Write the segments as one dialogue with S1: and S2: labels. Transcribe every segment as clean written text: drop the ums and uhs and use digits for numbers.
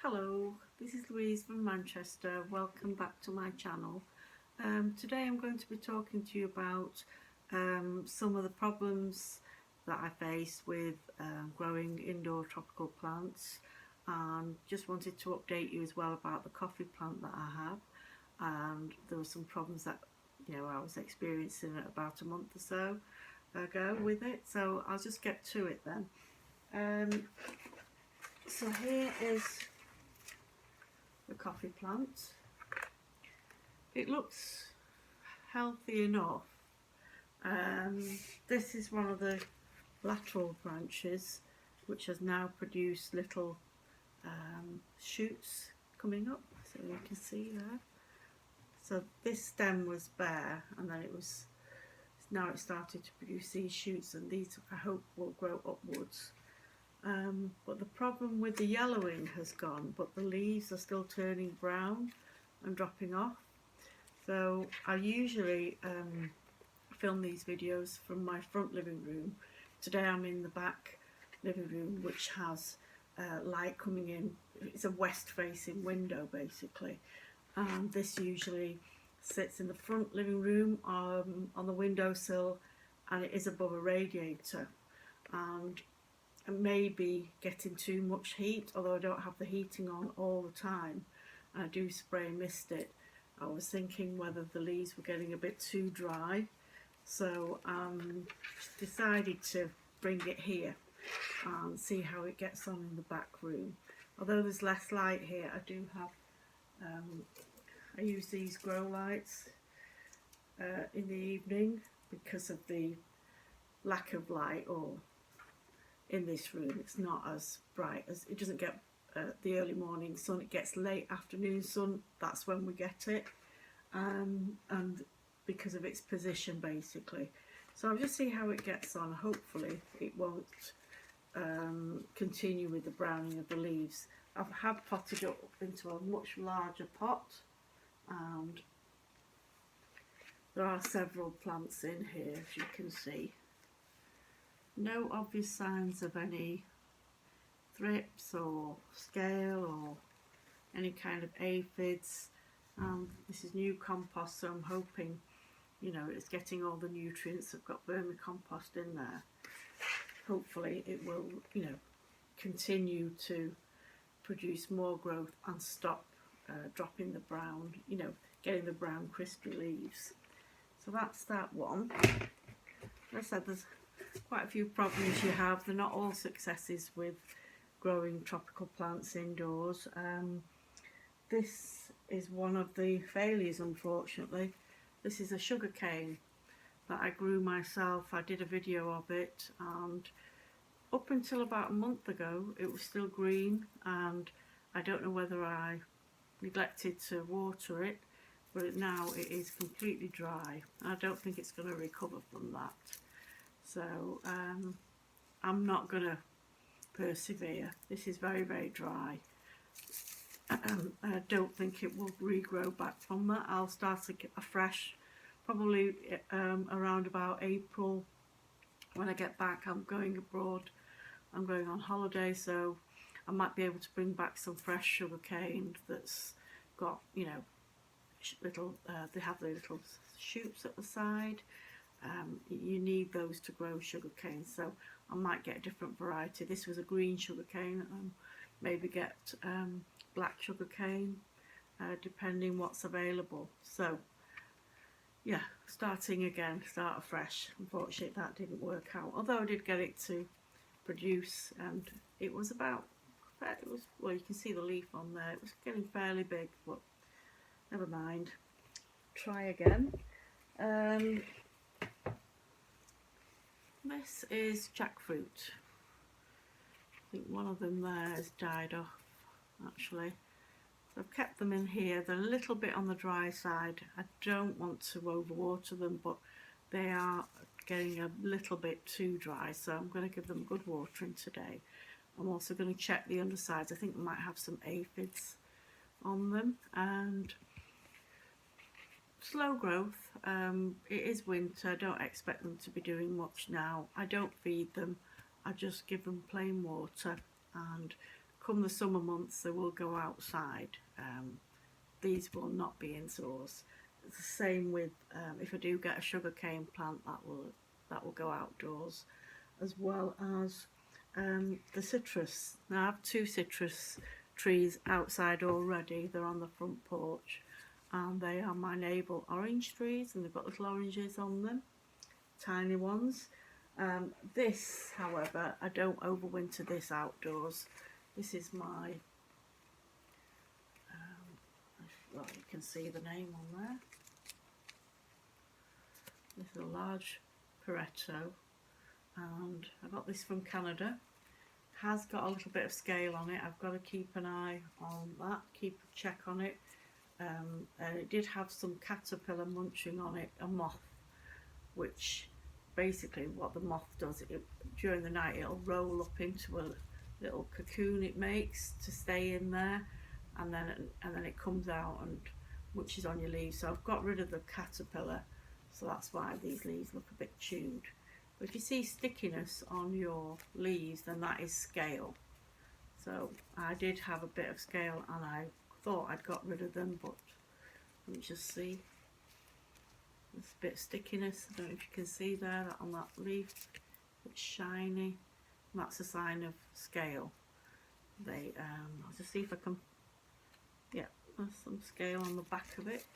S1: Hello, this is Louise from Manchester. Welcome back to my channel. Today I'm going to be talking to you about some of the problems that I face with growing indoor tropical plants, and just wanted to update you as well about the coffee plant that I have. And there were some problems that I was experiencing about a month or so ago with it, so I'll just get to it then. So here is the coffee plant. It looks healthy enough. This is one of the lateral branches which has now produced little shoots coming up, so you can see there. So this stem was bare, and then now it started to produce these shoots, and these I hope will grow upwards. But the problem with the yellowing has gone, but the leaves are still turning brown and dropping off. So I usually film these videos from my front living room. Today I'm in the back living room, which has light coming in. It's a west facing window basically, and this usually sits in the front living room on the windowsill, and it is above a radiator, and maybe getting too much heat, although I don't have the heating on all the time. I do spray and mist it. I was thinking whether the leaves were getting a bit too dry, so decided to bring it here and see how it gets on in the back room. Although there's less light here, I do have I use these grow lights in the evening because of the lack of light, or in this room it's not as bright, as it doesn't get the early morning sun. It gets late afternoon sun, that's when we get it, and because of its position basically. So I'll just see how it gets on. Hopefully it won't continue with the browning of the leaves. I have potted it up into a much larger pot, and there are several plants in here, as you can see. No obvious signs of any thrips or scale or any kind of aphids. This is new compost, so I'm hoping it's getting all the nutrients. I've got vermicompost in there. Hopefully it will continue to produce more growth and stop dropping the brown, getting the brown crispy leaves. So that's that one. As I said, there's quite a few problems you have. They're not all successes with growing tropical plants indoors. This is one of the failures, unfortunately. This is a sugar cane that I grew myself. I did a video of it, and up until about a month ago it was still green, and I don't know whether I neglected to water it, but now it is completely dry. I don't think it's going to recover from that. So I'm not going to persevere. This is very, very dry. I don't think it will regrow back from that. I'll start afresh probably around about April when I get back. I'm going abroad. I'm going on holiday, so I might be able to bring back some fresh sugar cane that's got little they have the little shoots at the side. You need those to grow sugar cane, so I might get a different variety. This was a green sugar cane, maybe get black sugar cane, depending what's available. So yeah, starting again, start afresh. Unfortunately that didn't work out, although I did get it to produce, and it was well, you can see the leaf on there, it was getting fairly big, but never mind, try again. This is jackfruit. I think one of them there has died off actually. So I've kept them in here. They're a little bit on the dry side. I don't want to overwater them, but they are getting a little bit too dry, so I'm going to give them good watering today. I'm also going to check the undersides. I think we might have some aphids on them, and slow growth. It is winter. I don't expect them to be doing much now. I don't feed them. I just give them plain water and come the summer months they will go outside. These will not be indoors. It's the same with if I do get a sugarcane plant, that will go outdoors, as well as the citrus. Now I have 2 citrus trees outside already. They're on the front porch, and they are my navel orange trees, and they've got little oranges on them, tiny ones. This, however, I don't overwinter this outdoors. This is my, well, you can see the name on there. This is a large Pareto, and I got this from Canada. Has got a little bit of scale on it. I've got to keep an eye on that, keep a check on it. And it did have some caterpillar munching on it, a moth, which basically what the moth does, during the night it'll roll up into a little cocoon it makes to stay in there, and then it comes out and munches on your leaves. So I've got rid of the caterpillar, so that's why these leaves look a bit chewed. But if you see stickiness on your leaves, then that is scale. So I did have a bit of scale, and I thought I'd got rid of them, but let me just see. There's a bit of stickiness. I don't know if you can see there, that on that leaf, it's shiny. And that's a sign of scale. I'll just see if I can. Yeah, there's some scale on the back of it.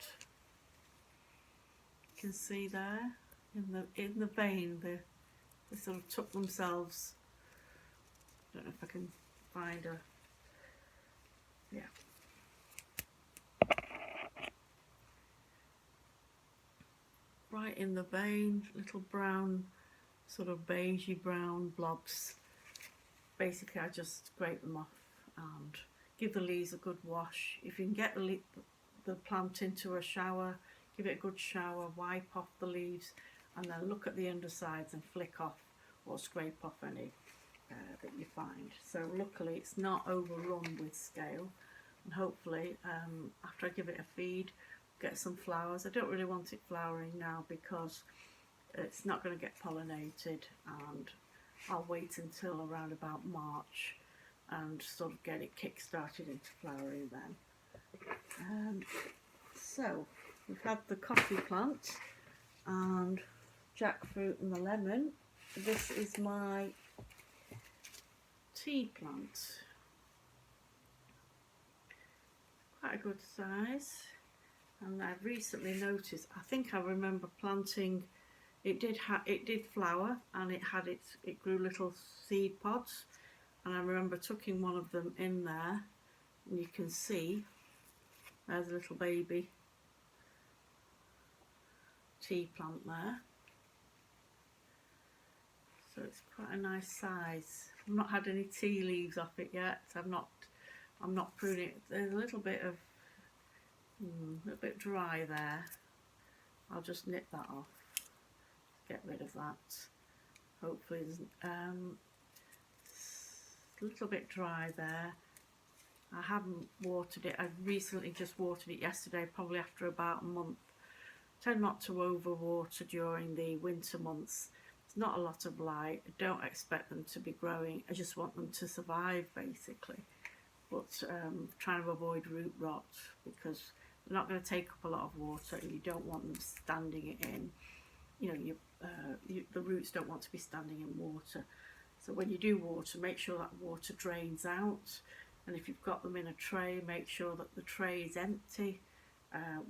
S1: You can see there in the vein, they sort of took themselves. I don't know if I can find a. Yeah. Right in the vein, little brown, sort of beigey brown blobs. Basically I just scrape them off and give the leaves a good wash. If you can get the plant into a shower, give it a good shower, wipe off the leaves, and then look at the undersides and flick off or scrape off any that you find. So luckily it's not overrun with scale, and hopefully after I give it a feed, get some flowers. I don't really want it flowering now because it's not going to get pollinated, and I'll wait until around about March and sort of get it kick-started into flowering then. So we've had the coffee plant and jackfruit and the lemon. This is my tea plant. Quite a good size. And I've recently noticed, I think I remember planting, it did flower, and it grew little seed pods, and I remember tucking one of them in there, and you can see there's a little baby tea plant there. So it's quite a nice size. I've not had any tea leaves off it yet. I'm not pruning it. There's a little bit dry there. I'll just nip that off, get rid of that. Hopefully there's a little bit dry there. I haven't watered it. I recently just watered it yesterday, probably after about a month. Tend not to over water during the winter months. It's not a lot of light. I don't expect them to be growing. I just want them to survive basically. But trying to avoid root rot, because they're not going to take up a lot of water, and you don't want them standing it in. You know, the roots don't want to be standing in water. So when you do water, make sure that water drains out. And if you've got them in a tray, make sure that the tray is empty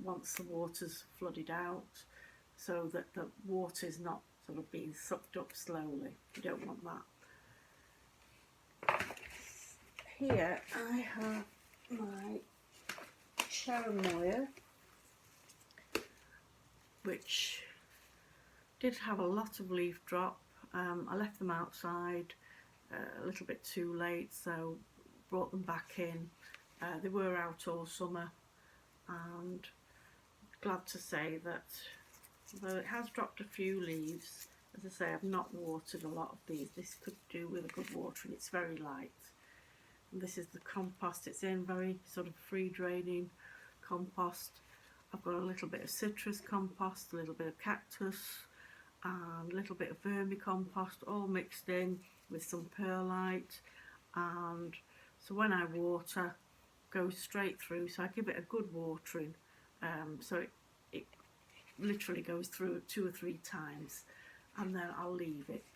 S1: once the water's flooded out, so that the water is not sort of being sucked up slowly. You don't want that. Here I have my Cherimoya, which did have a lot of leaf drop. I left them outside a little bit too late, so brought them back in. They were out all summer, and glad to say that though it has dropped a few leaves, as I say, I've not watered a lot of these. This could do with a good watering. It's very light. And this is the compost it's in, very sort of free draining compost. I've got a little bit of citrus compost, a little bit of cactus, and a little bit of vermicompost, all mixed in with some perlite and so when I water, goes straight through. So I give it a good watering, so it literally goes through 2 or 3 times, and then I'll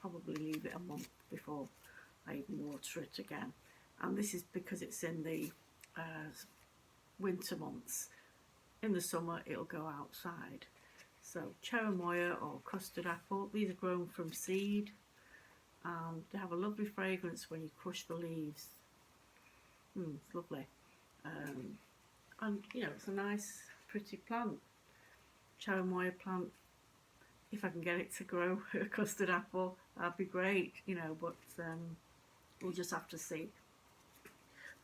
S1: probably leave it a month before I even water it again. And this is because it's in the winter months. In the summer it'll go outside. So cherimoya or custard apple, these are grown from seed, and they have a lovely fragrance when you crush the leaves. It's lovely. And you know, it's a nice pretty plant. Cherimoya plant, if I can get it to grow a custard apple, that'd be great, you know, but we'll just have to see.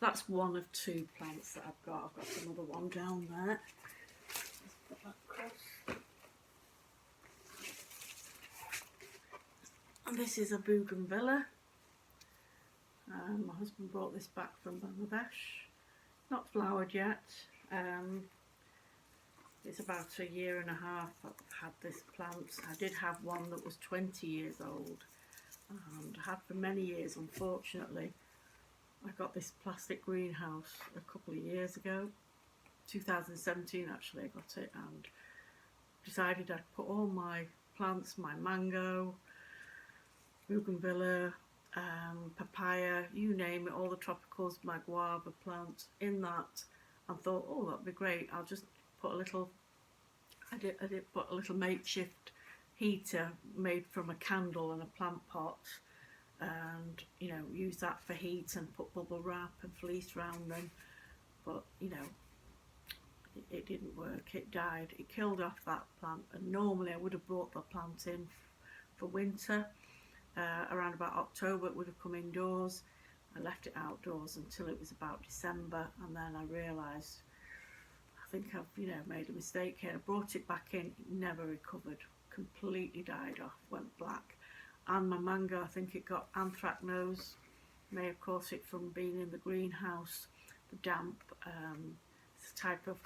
S1: That's one of 2 plants that I've got. I've got another one down there. Let's put that across. And this is a bougainvillea. My husband brought this back from Bangladesh. Not flowered yet. It's about 1.5 years I've had this plant. I did have one that was 20 years old, and I had for many years. Unfortunately, I got this plastic greenhouse a couple of years ago, 2017 actually I got it, and decided I'd put all my plants, my mango, bougainvillea, papaya, you name it, all the tropicals, my guava plants in that, and thought, oh, that'd be great. I'll just put a little, I did put a little makeshift heater made from a candle and a plant pot, and you know, use that for heat and put bubble wrap and fleece around them. But you know, it didn't work. It died. It killed off that plant. And normally I would have brought the plant in for winter. Around about October it would have come indoors. I left it outdoors until it was about December, and then I realised I think I've made a mistake here. I brought it back in, it never recovered, completely died off, went black. And my mango, I think it got anthracnose, may have caught it from being in the greenhouse, the damp. It's a type of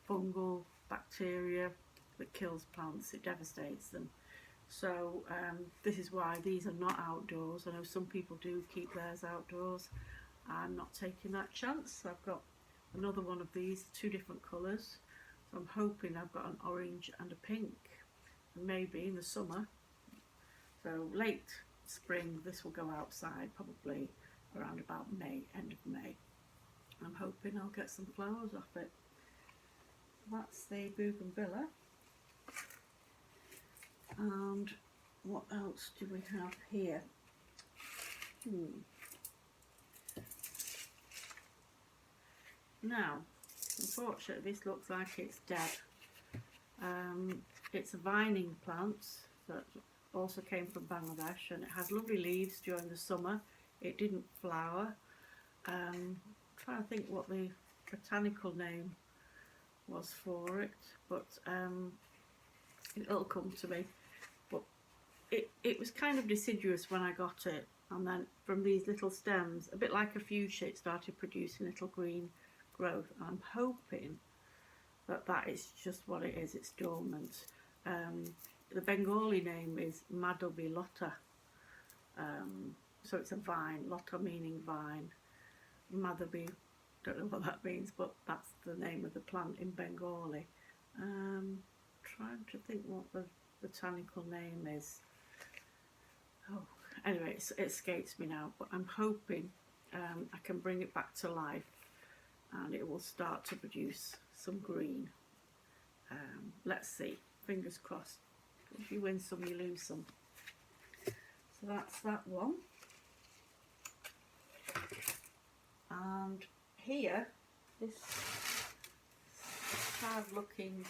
S1: fungal bacteria that kills plants, it devastates them. So this is why these are not outdoors. I know some people do keep theirs outdoors. I'm not taking that chance. So I've got another one of these, 2 different colours. So I'm hoping I've got an orange and a pink. And maybe in the summer, so late spring, this will go outside, probably around about May, end of May. I'm hoping I'll get some flowers off it. That's the bougainvillea. And what else do we have here? Now, unfortunately, this looks like it's dead. It's a vining plant that also came from Bangladesh, and it had lovely leaves during the summer. It didn't flower. I'm trying to think what the botanical name was for it, but it'll come to me. But it was kind of deciduous when I got it, and then from these little stems, a bit like a fuchsia, it started producing little green growth. I'm hoping that that is just what it is, it's dormant. The Bengali name is Madhavi Lata, so it's a vine, Lata meaning vine, Madhavi, don't know what that means, but that's the name of the plant in Bengali. Trying to think what the botanical name is. Oh, anyway, it escapes me now, but I'm hoping I can bring it back to life and it will start to produce some green. Let's see, fingers crossed. If you win some, you lose some. So that's that one. And here, this sad looking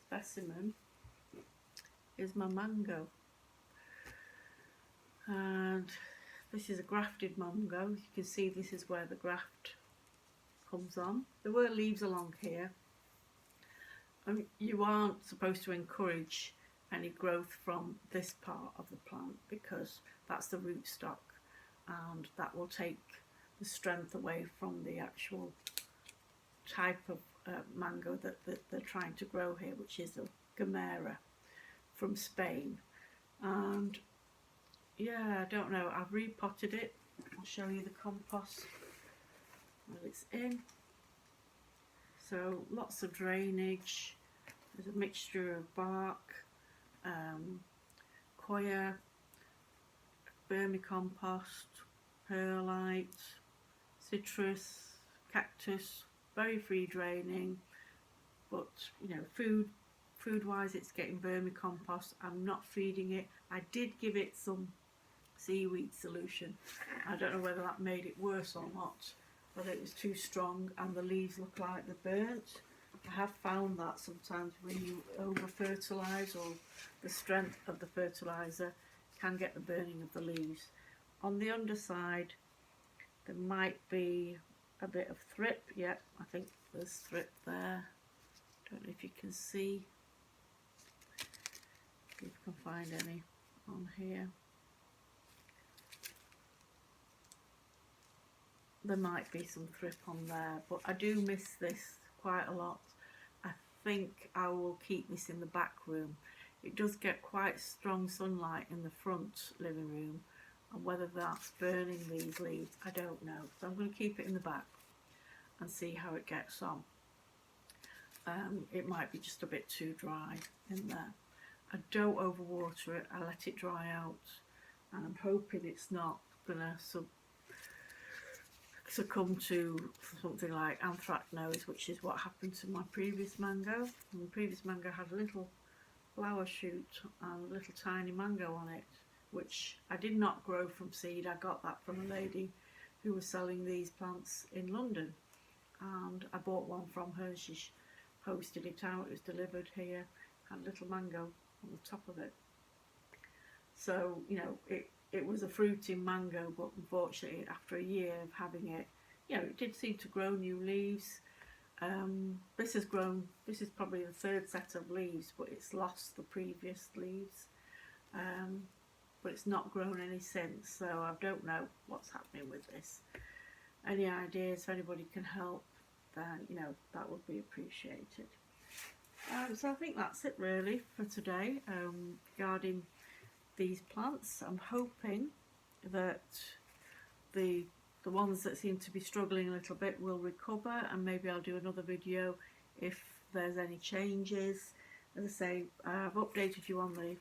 S1: specimen is my mango. And this is a grafted mango. You can see this is where the graft comes on. There were leaves along here. And you aren't supposed to encourage any growth from this part of the plant because that's the rootstock, and that will take the strength away from the actual type of mango that they're trying to grow here, which is a Gomera from Spain. And yeah, I don't know, I've repotted it. I'll show you the compost while it's in. So lots of drainage. There's a mixture of bark, coir, vermicompost, perlite, citrus, cactus, very free draining, but you know, food wise it's getting vermicompost. I'm not feeding it. I did give it some seaweed solution. I don't know whether that made it worse or not, whether it was too strong and the leaves look like they're burnt. I have found that sometimes when you over fertilise, or the strength of the fertiliser can get the burning of the leaves. On the underside there might be a bit of thrip. Yep, I think there's thrip there. Don't know if you can see, if you can find any on here. There might be some thrip on there, but I do miss this quite a lot. I think I will keep this in the back room. It does get quite strong sunlight in the front living room, and whether that's burning these leaves, I don't know. So I'm going to keep it in the back and see how it gets on. It might be just a bit too dry in there. I don't overwater it, I let it dry out, and I'm hoping it's not going to succumb to something like anthracnose, which is what happened to my previous mango. And the previous mango had a little flower shoot and a little tiny mango on it, which I did not grow from seed. I got that from a lady who was selling these plants in London, and I bought one from her. She posted it out, it was delivered here, had a little mango on the top of it. So, you know, it was a fruiting mango, but unfortunately after a year of having it, you know, it did seem to grow new leaves. This has grown, this is probably the third set of leaves, but it's lost the previous leaves. But it's not grown any since, so I don't know what's happening with this. Any ideas, if anybody can help, then, you know, that would be appreciated. So I think that's it really for today regarding these plants. I'm hoping that the ones that seem to be struggling a little bit will recover, and maybe I'll do another video if there's any changes. As I say, I've updated you on the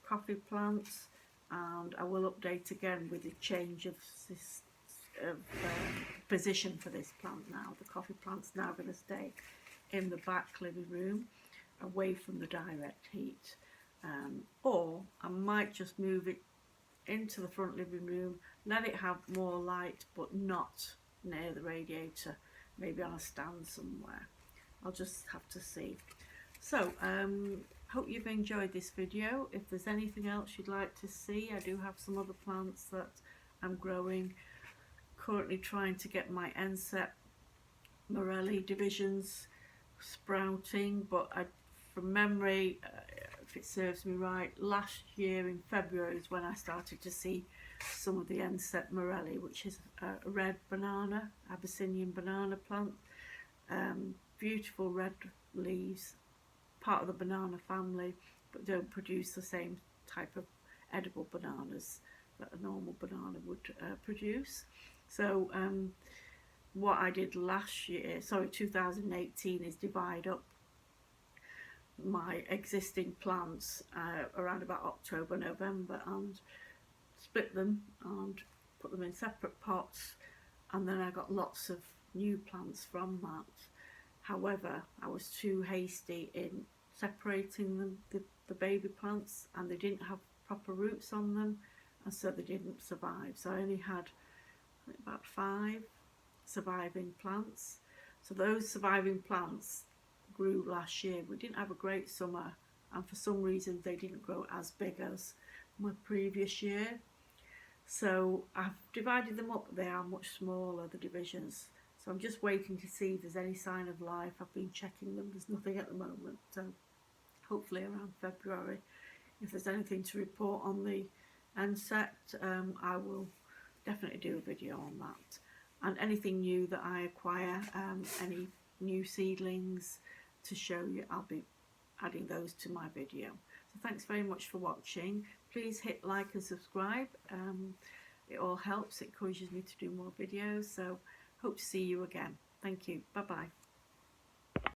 S1: coffee plants, and I will update again with the change of this position for this plant now. The coffee plant's now going to stay in the back living room, away from the direct heat. Or I might just move it into the front living room, let it have more light, but not near the radiator, maybe on a stand somewhere. I'll just have to see. So hope you've enjoyed this video. If there's anything else you'd like to see, I do have some other plants that I'm growing. Currently trying to get my NSEP Morelli divisions sprouting, but from memory, if it serves me right, last year in February is when I started to see some of the NSEP Morelli, which is a red banana, Abyssinian banana plant. Beautiful red leaves, part of the banana family, but don't produce the same type of edible bananas that a normal banana would produce. So what I did last year, sorry, 2018, is divide up my existing plants around about October, November, and split them and put them in separate pots, and then I got lots of new plants from that. However, I was too hasty in separating them, the baby plants, and they didn't have proper roots on them, and so they didn't survive. So I only had about 5 surviving plants. So those surviving plants grew last year. We didn't have a great summer, and for some reason they didn't grow as big as my previous year. So I've divided them up, but they are much smaller, the divisions. So I'm just waiting to see if there's any sign of life. I've been checking them, there's nothing at the moment. So hopefully around February, if there's anything to report on the insect, I will definitely do a video on that. And anything new that I acquire, any new seedlings to show you, I'll be adding those to my video. So thanks very much for watching. Please hit like and subscribe. It all helps, it encourages me to do more videos. So Hope to see you again. Thank you. Bye bye.